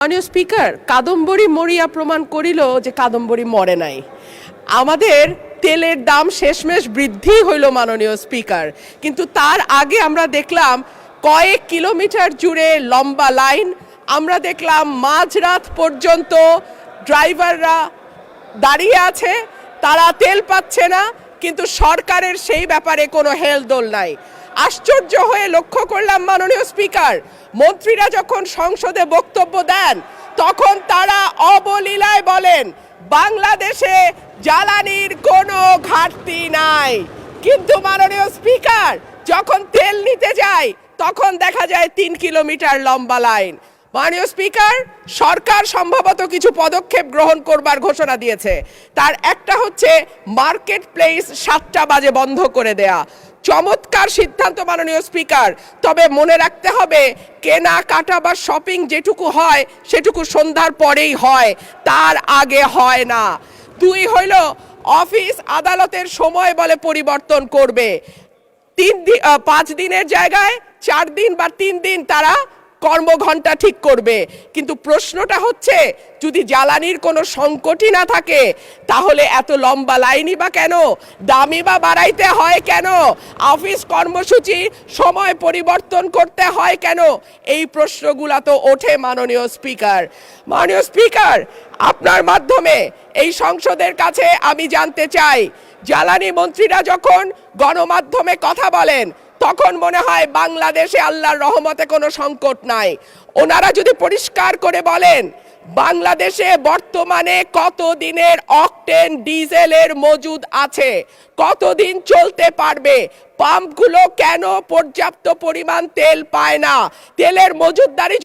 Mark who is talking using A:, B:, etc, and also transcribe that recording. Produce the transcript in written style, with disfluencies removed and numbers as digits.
A: মাননীয় স্পিকার, কাদম্বরী মরিয়া প্রমাণ করিল যে কাদম্বরী মরে নাই। আমাদের তেলের দাম শেষমেশ বৃদ্ধি হইল মাননীয় স্পিকার, কিন্তু তার আগে আমরা দেখলাম কয়েক কিলোমিটার জুড়ে লম্বা লাইন। আমরা দেখলাম মাঝরাত পর্যন্ত ড্রাইভাররা দাঁড়িয়ে আছে, তারা তেল পাচ্ছে না, কিন্তু সরকারের সেই ব্যাপারে কোনো হেলদোল নাই। আশ্চর্য হয়ে লক্ষ্য করলাম মাননীয় স্পিকার, মন্ত্রীরা যখন সংসদে বক্তব্য দেন তখন তারা অবলীলায় বলেন বাংলাদেশে জ্বালানির কোনো ঘাটতি নাই, কিন্তু মাননীয় স্পিকার যখন তেল নিতে যায় তখন দেখা যায় 3 কিলোমিটার লম্বা লাইন। মাননীয় স্পিকার, সরকার সম্ভবত কিছু পদক্ষেপ গ্রহণ করবার ঘোষণা দিয়েছে। তার একটা হচ্ছে মার্কেট প্লেস 7টা বাজে বন্ধ করে দেয়া। চমৎকার সিদ্ধান্ত মাননীয় স্পিকার, তবে মনে রাখতে হবে কেনাকাটা বা শপিং যেটুকু হয় সেটুকু সন্ধ্যার পরেই হয়, তার আগে হয় না। 2 হইল অফিস আদালতের সময় বলে পরিবর্তন করবে। 5 দিনের জায়গায় 4 দিন বা 3 দিন তারা কর্মঘণ্টা ঠিক করবে। কিন্তু প্রশ্নটা হচ্ছে যদি জ্বালানির কোনো সংকটই না থাকে তাহলে এত লম্বা লাইনই বা কেন, দামই বা বাড়াইতে হয় কেন, অফিস কর্মসূচি সময় পরিবর্তন করতে হয় কেন? এই প্রশ্নগুলো তো ওঠে মাননীয় স্পিকার। মাননীয় স্পিকার, আপনার মাধ্যমে এই সংসদের কাছে আমি জানতে চাই, জ্বালানি মন্ত্রীরা যখন গণমাধ্যমে কথা বলেন তখন মনে হয় বাংলাদেশে আল্লাহর রহমতে কোনো সংকট নাই। ওনারা যদি পরিষ্কার করে বলেন বাংলাদেশে বর্তমানে কত দিনের অকটেন ডিজেলের মজুদ আছে, কতদিন চলতে পারবে, পাম্পগুলো কেন পর্যাপ্ত পরিমাণ তেল পায় না, তেলের মজুদদারি